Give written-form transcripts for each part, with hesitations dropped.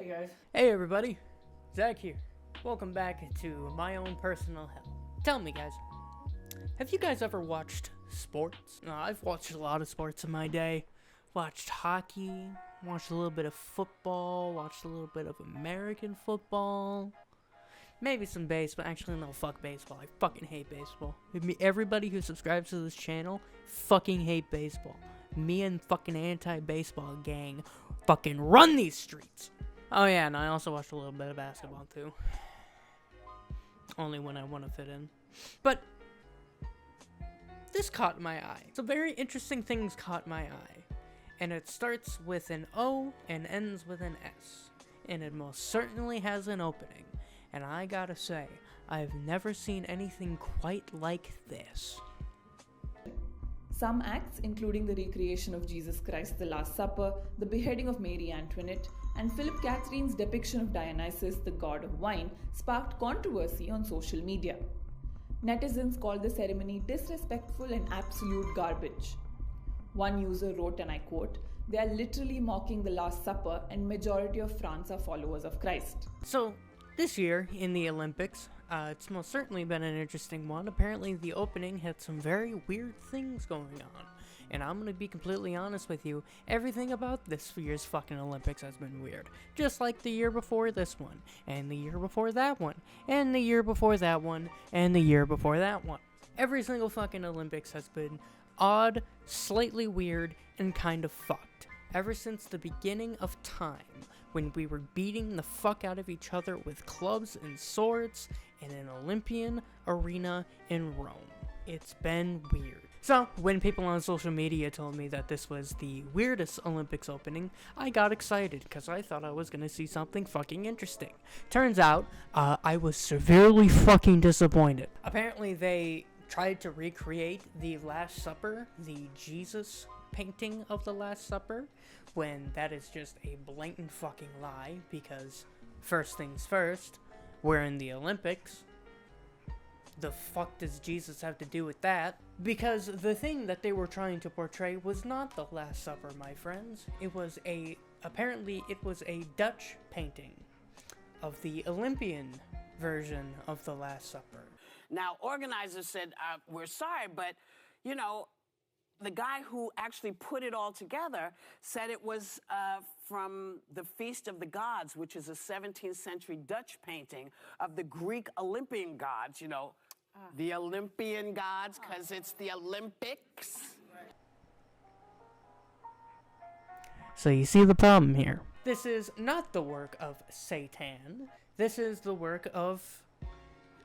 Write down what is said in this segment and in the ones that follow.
Hey guys. Hey everybody. Zach here. Welcome back to my own personal hell. Tell me guys, have you guys ever watched sports? I've watched a lot of sports in my day. Watched hockey, watched a little bit of football, watched a little bit of American football. Maybe some baseball. Actually, no, fuck baseball. I fucking hate baseball. Everybody who subscribes to this channel fucking hate baseball. Me and fucking anti-baseball gang fucking run these streets. Oh yeah, and I also watched a little bit of basketball too. Only when I want to fit in. But this caught my eye. Some very interesting things caught my eye. And it starts with an O and ends with an S. And it most certainly has an opening. And I gotta say, I've never seen anything quite like this. Some acts, including the recreation of Jesus Christ the Last Supper, the beheading of Mary Antoinette, and Philip Catherine's depiction of Dionysus, the god of wine, sparked controversy on social media. Netizens called the ceremony disrespectful and absolute garbage. One user wrote, and I quote, "They are literally mocking the Last Supper, and majority of France are followers of Christ." So, this year in the Olympics, it's most certainly been an interesting one. Apparently the opening had some very weird things going on. And I'm gonna be completely honest with you, everything about this year's fucking Olympics has been weird. Just like the year before this one, and the year before that one, and the year before that one, and the year before that one. Every single fucking Olympics has been odd, slightly weird, and kind of fucked. Ever since the beginning of time, when we were beating the fuck out of each other with clubs and swords in an Olympian arena in Rome. It's been weird. So, when people on social media told me that this was the weirdest Olympics opening, I got excited because I thought I was gonna see something fucking interesting. Turns out, I was severely fucking disappointed. Apparently they tried to recreate the Last Supper, the Jesus painting of the Last Supper, when that is just a blatant fucking lie, because first things first, we're in the Olympics. The fuck does Jesus have to do with that? Because the thing that they were trying to portray was not the Last Supper, my friends. Apparently it was a Dutch painting of the Olympian version of the Last Supper. Now, organizers said, we're sorry, but, you know, the guy who actually put it all together said it was from the Feast of the Gods, which is a 17th century Dutch painting of the Greek Olympian gods, you know, the Olympian gods, because it's the Olympics. So you see the problem here. This is not the work of Satan. This is the work of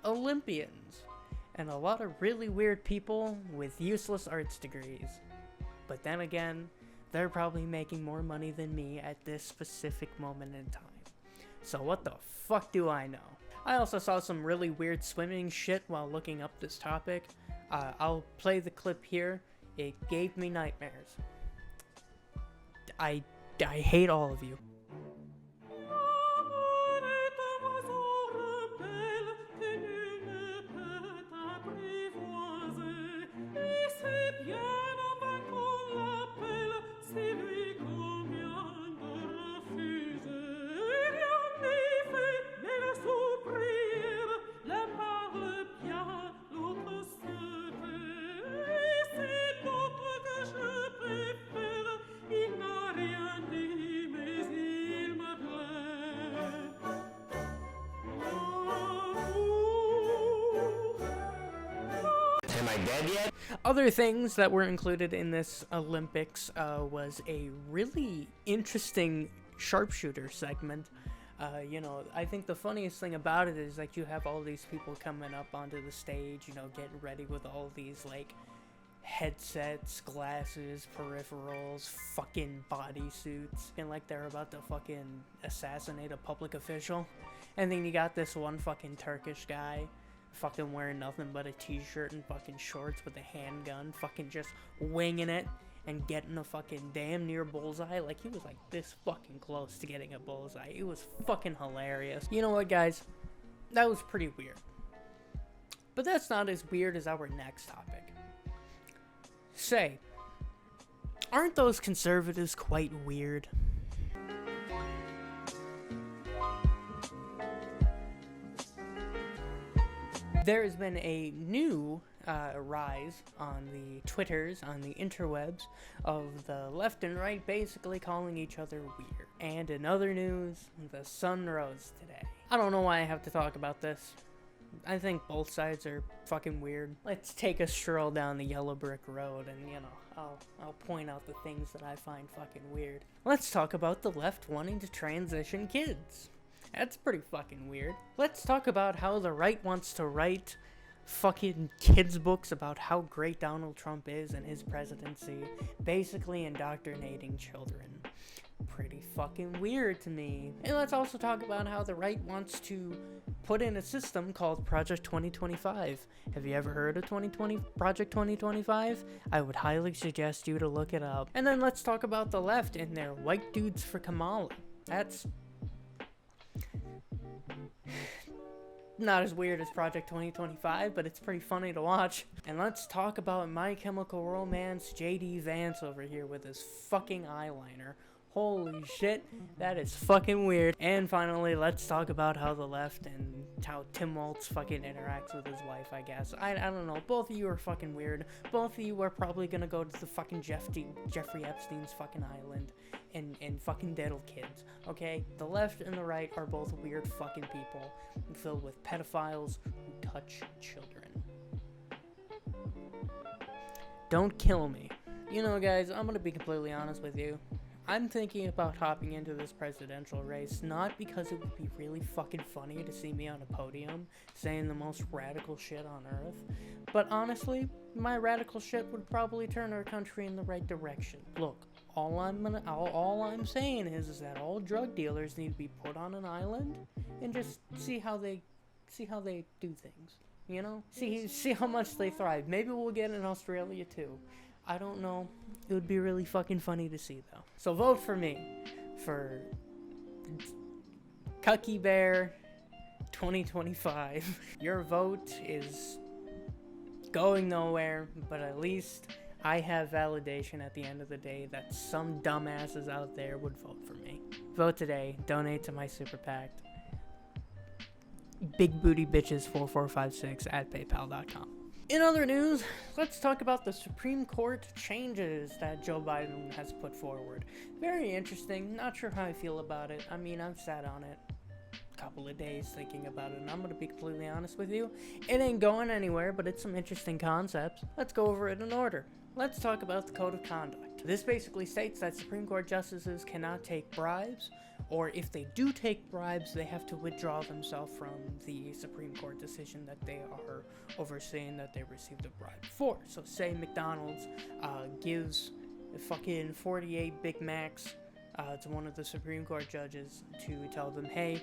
Olympians. And a lot of really weird people with useless arts degrees. But then again, they're probably making more money than me at this specific moment in time. So what the fuck do I know? I also saw some really weird swimming shit while looking up this topic. I'll play the clip here. It gave me nightmares. I hate all of you. Am I dead yet? Other things that were included in this Olympics was a really interesting sharpshooter segment. You know, I think the funniest thing about it is that you have all these people coming up onto the stage, you know, getting ready with all these, like, headsets, glasses, peripherals, fucking bodysuits, and like they're about to fucking assassinate a public official. And then you got this one fucking Turkish guy fucking wearing nothing but a t-shirt and fucking shorts with a handgun, fucking just winging it and getting a fucking damn near bullseye. Like, he was like this fucking close to getting a bullseye. It was fucking hilarious. You know what, guys? That was pretty weird. But that's not as weird as our next topic. Say, aren't those conservatives quite weird? There has been a new rise on the Twitters, on the interwebs, of the left and right basically calling each other weird. And in other news, the sun rose today. I don't know why I have to talk about this. I think both sides are fucking weird. Let's take a stroll down the yellow brick road and, I'll point out the things that I find fucking weird. Let's talk about the left wanting to transition kids. That's pretty fucking weird. Let's talk about how the right wants to write fucking kids books about how great Donald Trump is and his presidency, basically indoctrinating children. Pretty fucking weird to me. And let's also talk about how the right wants to put in a system called Project 2025. Have you ever heard of Project 2025? I would highly suggest you to look it up. And then let's talk about the left and their white dudes for Kamala. That's not as weird as Project 2025, but it's pretty funny to watch. And let's talk about My Chemical Romance JD Vance over here with his fucking eyeliner. Holy shit, that is fucking weird. And finally, let's talk about how the left and how Tim Waltz fucking interacts with his wife, I guess. I don't know, both of you are fucking weird. Both of you are probably gonna go to the fucking Jeffrey Epstein's fucking island and fucking diddle kids, okay? The left and the right are both weird fucking people filled with pedophiles who touch children. Don't kill me. You know, guys, I'm gonna be completely honest with you. I'm thinking about hopping into this presidential race, not because it would be really fucking funny to see me on a podium saying the most radical shit on earth, but honestly, my radical shit would probably turn our country in the right direction. Look, all I'm saying is that all drug dealers need to be put on an island and just see how they do things. You know? See how much they thrive. Maybe we'll get in Australia too. I don't know. It would be really fucking funny to see, though. So vote for me for Cucky Bear 2025. Your vote is going nowhere, but at least I have validation at the end of the day that some dumbasses out there would vote for me. Vote today. Donate to my super PAC. BigBootyBitches4456 at PayPal.com. In other news, let's talk about the Supreme Court changes that Joe Biden has put forward. Very interesting. Not sure how I feel about it. I mean, I've sat on it a couple of days thinking about it, and I'm going to be completely honest with you. It ain't going anywhere, but it's some interesting concepts. Let's go over it in order. Let's talk about the Code of Conduct. This basically states that Supreme Court justices cannot take bribes, or if they do take bribes, they have to withdraw themselves from the Supreme Court decision that they are overseeing that they received a bribe for. So say McDonald's gives fucking 48 Big Macs to one of the Supreme Court judges to tell them, hey,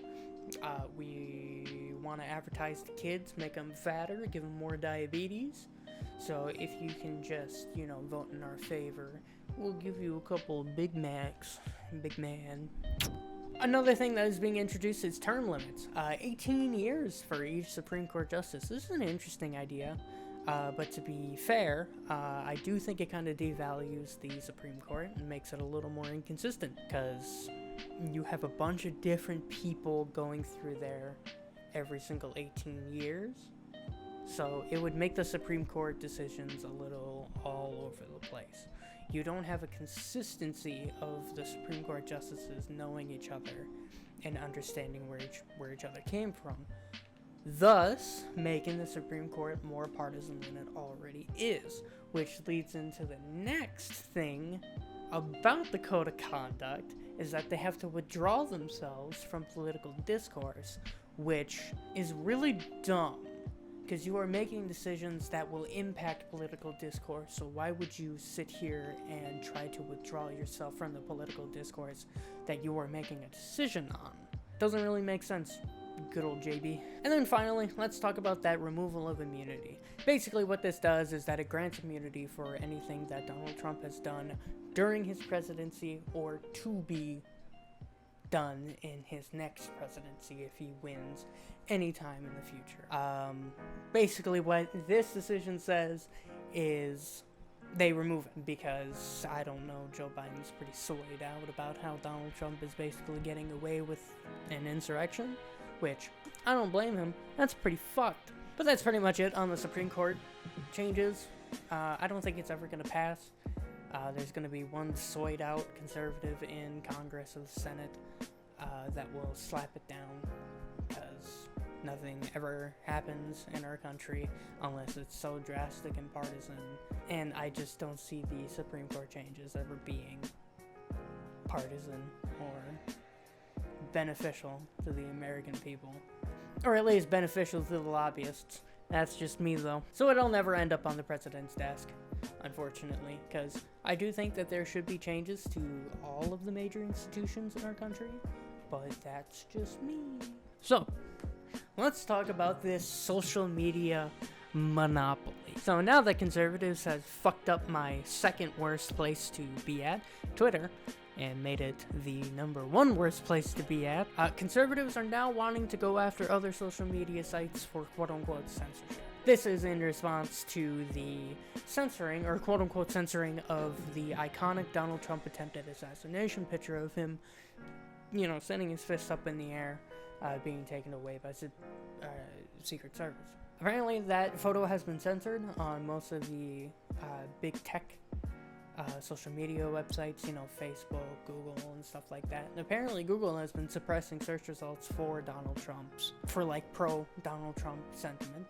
we want to advertise to kids, make them fatter, give them more diabetes. So if you can just, vote in our favor, we'll give you a couple of Big Macs, big man. Another thing that is being introduced is term limits. 18 years for each Supreme Court justice. This is an interesting idea, but to be fair, I do think it kind of devalues the Supreme Court and makes it a little more inconsistent, because you have a bunch of different people going through there every single 18 years. So it would make the Supreme Court decisions a little all over the place. You don't have a consistency of the Supreme Court justices knowing each other and understanding where each other came from, thus making the Supreme Court more partisan than it already is, which leads into the next thing about the Code of Conduct, is that they have to withdraw themselves from political discourse, which is really dumb, because you are making decisions that will impact political discourse, so why would you sit here and try to withdraw yourself from the political discourse that you are making a decision on? Doesn't really make sense, good old JB. And then finally, let's talk about that removal of immunity. Basically what this does is that it grants immunity for anything that Donald Trump has done during his presidency or to be done in his next presidency if he wins anytime in the future. Basically what this decision says is they remove it because, I don't know, Joe Biden's pretty soyed out about how Donald Trump is basically getting away with an insurrection, which I don't blame him. That's pretty fucked. But that's pretty much it on the Supreme Court changes. I don't think it's ever going to pass. There's going to be one soyed out conservative in Congress or the Senate that will slap it down, because nothing ever happens in our country unless it's so drastic and partisan. And I just don't see the Supreme Court changes ever being partisan or beneficial to the American people. Or at least beneficial to the lobbyists. That's just me, though. So it'll never end up on the president's desk, unfortunately, because I do think that there should be changes to all of the major institutions in our country, but that's just me. So, let's talk about this social media monopoly. So now that conservatives have fucked up my second worst place to be at, Twitter, and made it the #1 worst place to be at, conservatives are now wanting to go after other social media sites for quote-unquote censorship. This is in response to the censoring, or quote-unquote censoring, of the iconic Donald Trump attempted assassination picture of him, sending his fist up in the air, being taken away by Secret Service. Apparently that photo has been censored on most of the big tech social media websites, Facebook, Google, and stuff like that. And apparently Google has been suppressing search results for pro-Donald Trump sentiment.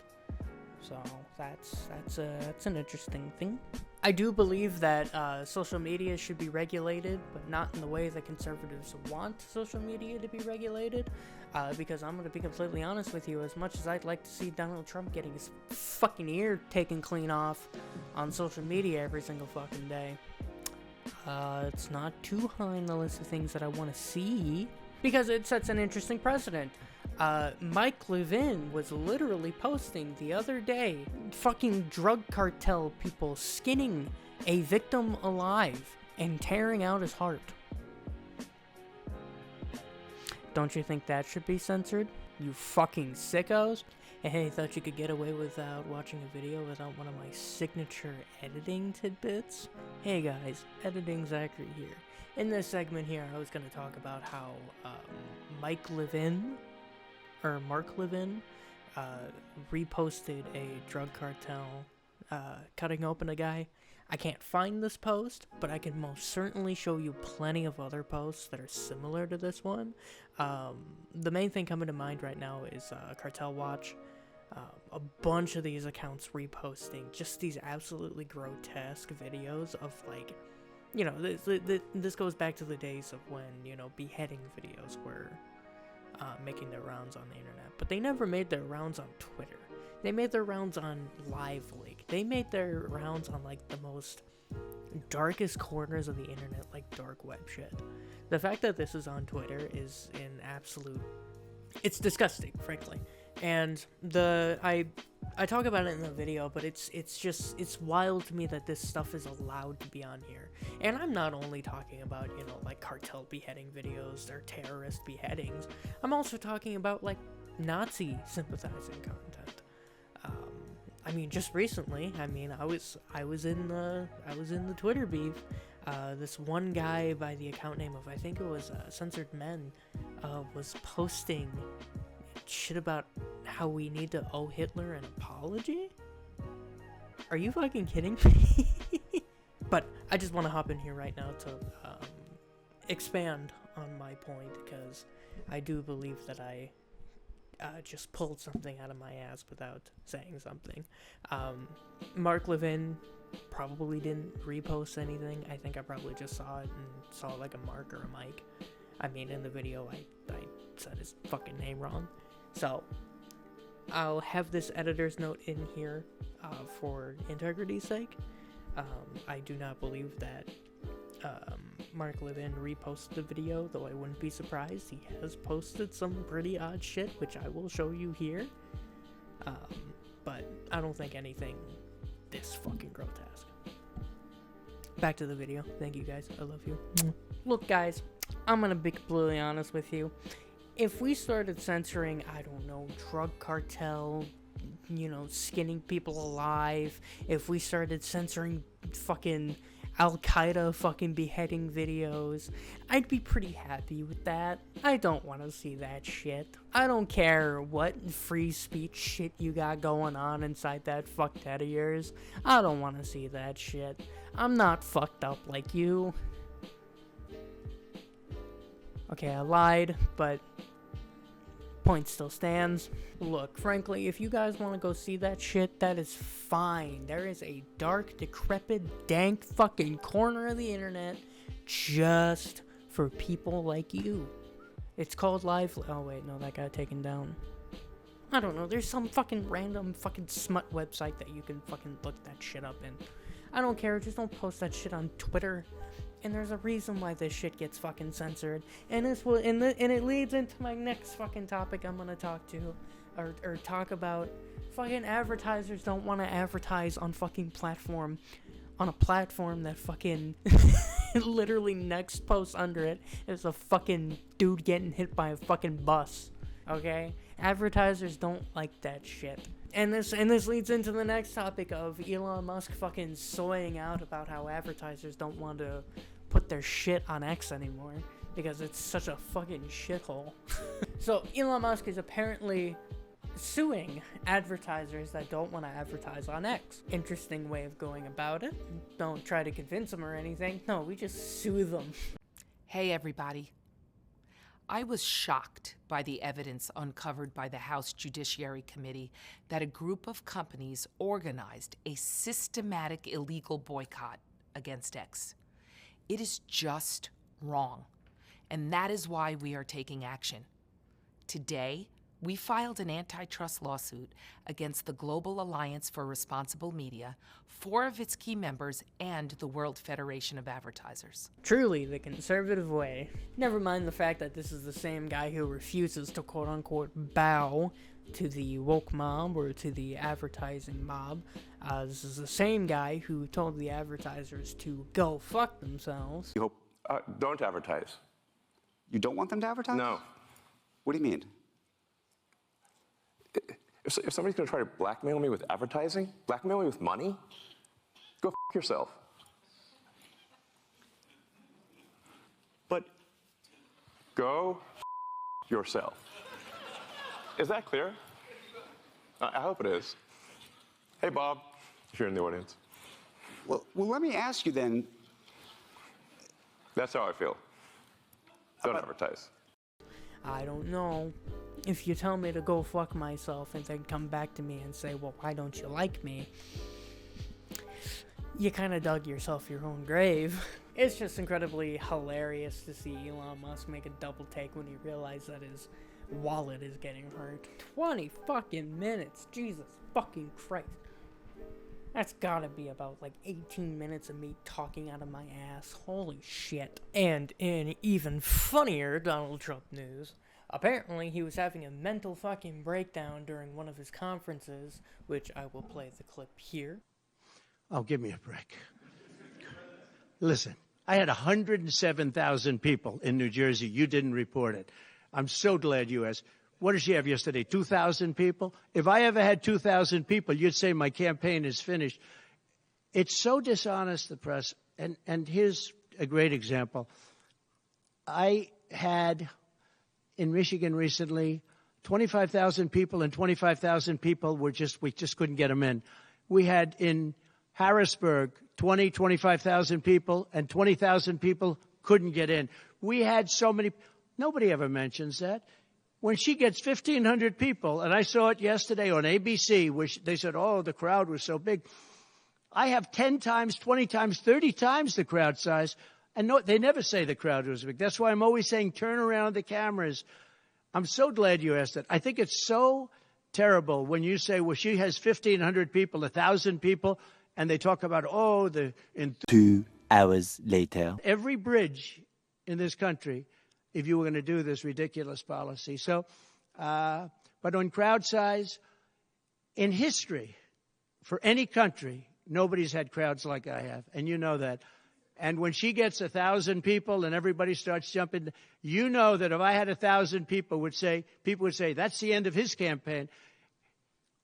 So that's an interesting thing. I do believe that social media should be regulated, but not in the way that conservatives want social media to be regulated. Because I'm going to be completely honest with you, as much as I'd like to see Donald Trump getting his fucking ear taken clean off on social media every single fucking day, it's not too high on the list of things that I want to see, because it sets an interesting precedent. Mike Levin was literally posting the other day fucking drug cartel people skinning a victim alive and tearing out his heart. Don't you think that should be censored? You fucking sickos. Hey, thought you could get away without watching a video without one of my signature editing tidbits? Hey guys, Editing Zakkery here. In this segment here, I was going to talk about how Mark Levin, reposted a drug cartel cutting open a guy. I can't find this post, but I can most certainly show you plenty of other posts that are similar to this one. The main thing coming to mind right now is Cartel Watch. A bunch of these accounts reposting just these absolutely grotesque videos of, like, this goes back to the days of when, beheading videos were making their rounds on the internet. But they never made their rounds on Twitter. They made their rounds on Live Leak. They made their rounds on, like, the most darkest corners of the internet, like dark web shit. The fact that this is on Twitter is an absolute... It's disgusting, frankly. And I talk about it in the video, but it's wild to me that this stuff is allowed to be on here. And I'm not only talking about, like cartel beheading videos or terrorist beheadings. I'm also talking about, like, Nazi sympathizing content. Just recently, I was in the Twitter beef. This one guy by the account name of, I think it was Censored Men, was posting shit about how we need to owe Hitler an apology. Are you fucking kidding me? But I just want to hop in here right now to expand on my point, because I do believe that I just pulled something out of my ass without saying something. Mark Levin probably didn't repost anything. I think I probably just saw it and saw like a Mark or a Mike. In the video I said his fucking name wrong. So I'll have this editor's note in here for integrity's sake. I do not believe that Mark Levin reposted the video, though I wouldn't be surprised. He has posted some pretty odd shit, which I will show you here. But I don't think anything this fucking grotesque. Back to the video. Thank you guys. I love you. Look, guys, I'm gonna be completely honest with you. If we started censoring, I don't know, drug cartel, skinning people alive, if we started censoring fucking Al-Qaeda fucking beheading videos. I'd be pretty happy with that. I don't want to see that shit. I don't care what free speech shit you got going on inside that fucked head of yours. I don't want to see that shit. I'm not fucked up like you. Okay, I lied, but point still stands. Look, frankly, if you guys want to go see that shit, that is fine. There is a dark, decrepit, dank fucking corner of the internet just for people like you. It's called Live... Oh, wait, no, that got taken down. I don't know, there's some fucking random fucking smut website that you can fucking look that shit up in. I don't care, just don't post that shit on Twitter. And there's a reason why this shit gets fucking censored. And this will, and it leads into my next fucking topic I'm gonna talk to, or talk about. Fucking advertisers don't want to advertise on fucking platform, on a platform that fucking literally next post under it is a fucking dude getting hit by a fucking bus. Okay, advertisers don't like that shit. And this leads into the next topic of Elon Musk fucking soying out about how advertisers don't want to put their shit on X anymore because it's such a fucking shithole. So Elon Musk is apparently suing advertisers that don't want to advertise on X. Interesting way of going about it. Don't try to convince them or anything. No, we just sue them. Hey everybody. I was shocked by the evidence uncovered by the House Judiciary Committee that a group of companies organized a systematic illegal boycott against X. It is just wrong, and that is why we are taking action. Today, we filed an antitrust lawsuit against the Global Alliance for Responsible Media, 4 of its key members, and the World Federation of Advertisers. Truly the conservative way. Never mind the fact that this is the same guy who refuses to quote-unquote bow to the woke mob or to the advertising mob. This is the same guy who told the advertisers to go fuck themselves. You hope, don't advertise. You don't want them to advertise? No. What do you mean? If somebody's going to try to blackmail me with advertising, blackmail me with money, go f yourself. But Go f yourself. Is that clear? I hope it is. Hey, Bob, if you're in the audience. well, let me ask you then. That's how I feel. Don't advertise. I don't know. If you tell me to go fuck myself and then come back to me and say, well, why don't you like me? You kind of dug yourself your own grave. It's just incredibly hilarious to see Elon Musk make a double take when he realized that his wallet is getting hurt. 20 fucking minutes. Jesus fucking Christ. That's gotta be about like 18 minutes of me talking out of my ass. Holy shit. And in even funnier Donald Trump news, apparently he was having a mental fucking breakdown during one of his conferences, which I will play the clip here. Oh, give me a break. Listen, I had 107,000 people in New Jersey. You didn't report it. I'm so glad you asked. What did she have yesterday? 2,000 people? If I ever had 2,000 people, you'd say my campaign is finished. It's so dishonest, the press. And here's a great example. I had in Michigan recently 25,000 people, and 25,000 people we just couldn't get them in. We had in Harrisburg 25,000 people, and 20,000 people couldn't get in. We had so many. Nobody ever mentions that. When she gets 1,500 people, and I saw it yesterday on ABC, which they said, oh, the crowd was so big. I have 10 times, 20 times, 30 times the crowd size, and no, they never say the crowd was big. That's why I'm always saying turn around the cameras. I'm so glad you asked that. I think it's so terrible when you say, well, she has 1,500 people, 1,000 people, and they talk about, oh, 2 hours later. Every bridge in this country, if you were going to do this ridiculous policy. So, but on crowd size, in history, for any country, nobody's had crowds like I have, and you know that. And when she gets 1,000 people and everybody starts jumping, you know that if I had 1,000 people would say, that's the end of his campaign.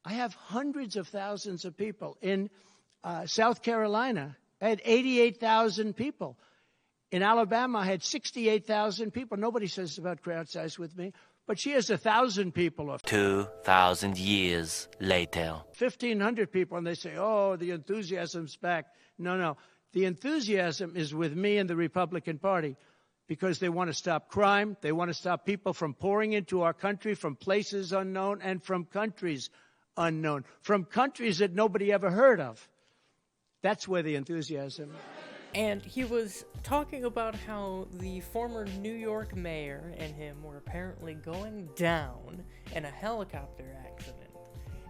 I have hundreds of thousands of people in South Carolina. I had 88,000 people. In Alabama, I had 68,000 people. Nobody says about crowd size with me. But she has 1,000 people. Or 2,000 years later. 1,500 people, and they say, oh, the enthusiasm's back. No. The enthusiasm is with me and the Republican Party because they want to stop crime. They want to stop people from pouring into our country from places unknown and from countries unknown, from countries that nobody ever heard of. That's where the enthusiasm. And he was talking about how the former New York mayor and him were apparently going down in a helicopter accident.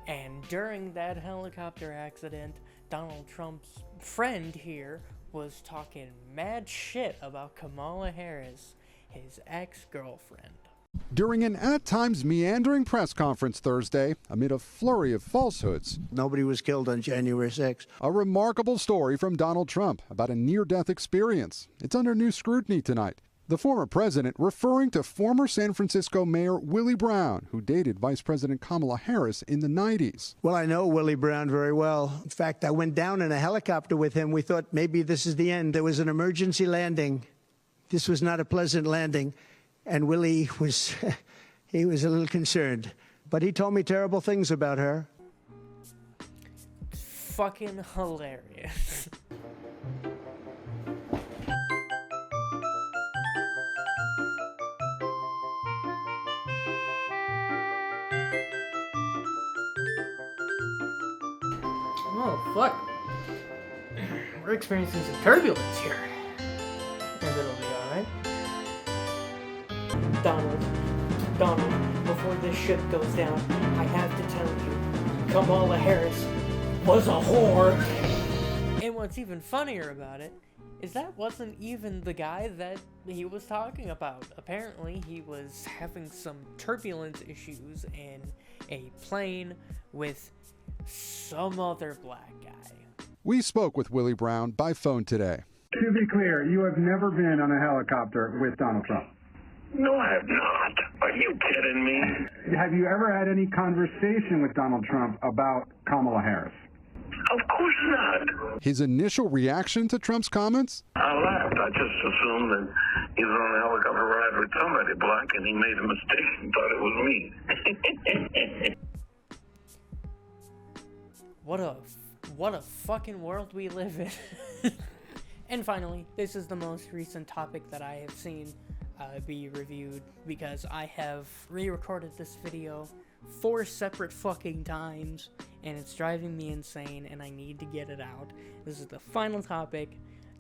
And during that helicopter accident, Donald Trump's friend here was talking mad shit about Kamala Harris, his ex-girlfriend. During an at times meandering press conference Thursday, amid a flurry of falsehoods. Nobody was killed on January 6th. A remarkable story from Donald Trump about a near-death experience. It's under new scrutiny tonight. The former president referring to former San Francisco Mayor Willie Brown, who dated Vice President Kamala Harris in the 90s. Well, I know Willie Brown very well. In fact, I went down in a helicopter with him. We thought maybe this is the end. There was an emergency landing. This was not a pleasant landing. And Willie was, he was a little concerned. But he told me terrible things about her. Fucking hilarious. Oh, fuck. We're experiencing some turbulence here. And it'll be alright. Donald, before this ship goes down, I have to tell you, Kamala Harris was a whore. And what's even funnier about it is that wasn't even the guy that he was talking about. Apparently, he was having some turbulence issues in a plane with some other black guy. We spoke with Willie Brown by phone today. To be clear, you have never been on a helicopter with Donald Trump? No, I have not. Are you kidding me? Have you ever had any conversation with Donald Trump about Kamala Harris? Of course not. His initial reaction to Trump's comments? I laughed. I just assumed that he was on a helicopter ride with somebody black and he made a mistake and thought it was me. What a fucking world we live in. And finally, this is the most recent topic that I have seen be reviewed because I have re-recorded this video 4 separate fucking times and it's driving me insane and I need to get it out. This is the final topic: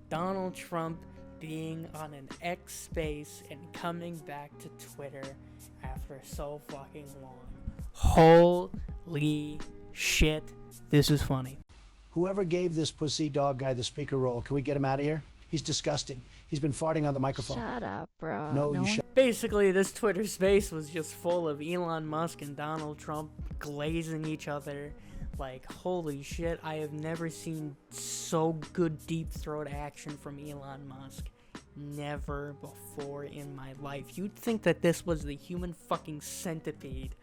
Donald Trump being on an X space and coming back to Twitter after so fucking long. Holy shit, this is funny. Whoever gave this pussy dog guy the speaker role, can we get him out of here? He's disgusting. He's been farting on the microphone. Shut up, bro. No, you shut. Basically, this Twitter space was just full of Elon Musk and Donald Trump glazing each other. Like, holy shit, I have never seen so good deep throat action from Elon Musk. Never before in my life. You'd think that this was the human fucking centipede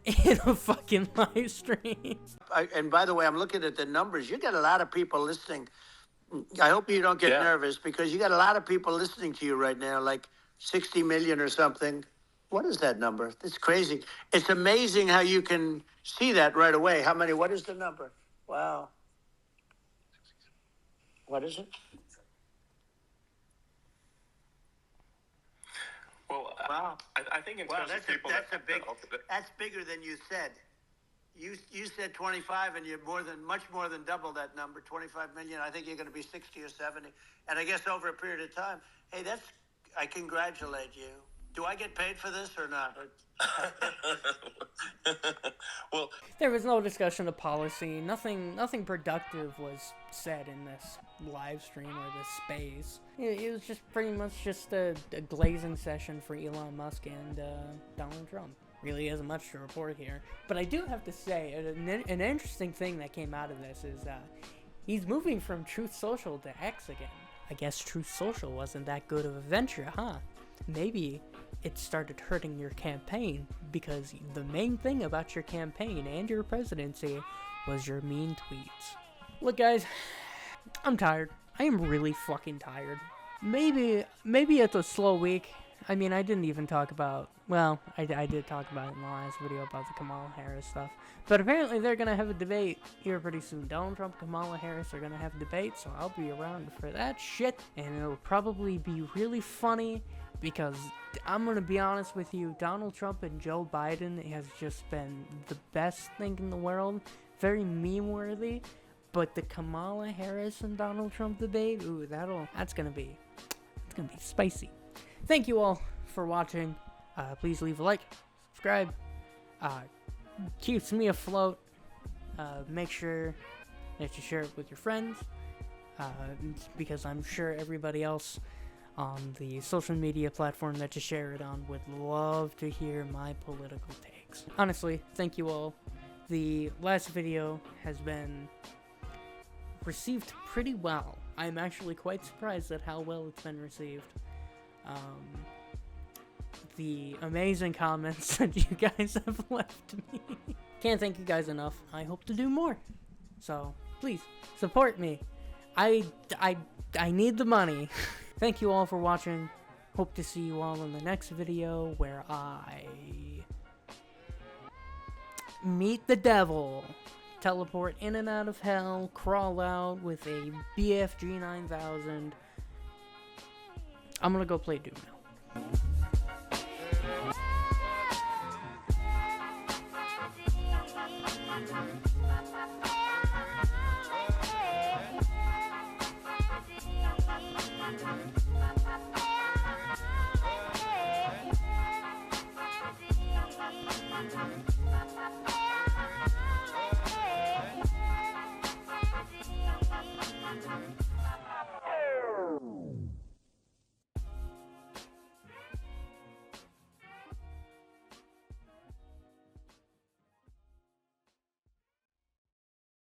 in a fucking live stream. And by the way, I'm looking at the numbers. You got a lot of people listening. I hope you don't get nervous because you got a lot of people listening to you right now, like 60 million or something. What is that number? It's crazy. It's amazing how you can see that right away. How many? What is the number? Wow. What is it? Well, Wow. I think in terms of people that's bigger than you said. You said 25, and you're much more than double that number, 25 million. I think you're going to be 60 or 70, and I guess over a period of time. Hey, I congratulate you. Do I get paid for this or not? well, there was no discussion of policy. Nothing productive was said in this live stream or this space. It was just pretty much just a glazing session for Elon Musk and Donald Trump. Really isn't much to report here. But I do have to say, an interesting thing that came out of this is he's moving from Truth Social to X again. I guess Truth Social wasn't that good of a venture, huh? Maybe it started hurting your campaign because the main thing about your campaign and your presidency was your mean tweets. Look, guys, I'm tired. I am really fucking tired. Maybe it's a slow week. I mean, I didn't even talk about, well, I did talk about it in the last video about the Kamala Harris stuff. But apparently they're going to have a debate here pretty soon. Donald Trump and Kamala Harris are going to have a debate, so I'll be around for that shit. And it'll probably be really funny because I'm going to be honest with you, Donald Trump and Joe Biden has just been the best thing in the world. Very meme-worthy. But the Kamala Harris and Donald Trump debate, ooh, it's gonna be spicy. Thank you all for watching. Please leave a like, subscribe. Keeps me afloat. Make sure that you share it with your friends, because I'm sure everybody else on the social media platform that you share it on would love to hear my political takes. Honestly, thank you all. The last video has been received pretty well. I'm actually quite surprised at how well it's been received. The amazing comments that you guys have left me. Can't thank you guys enough. I hope to do more. So, please, support me. I need the money. Thank you all for watching. Hope to see you all in the next video where I meet the devil. Teleport in and out of hell, crawl out with a BFG 9000. I'm gonna go play Doom now. Hey.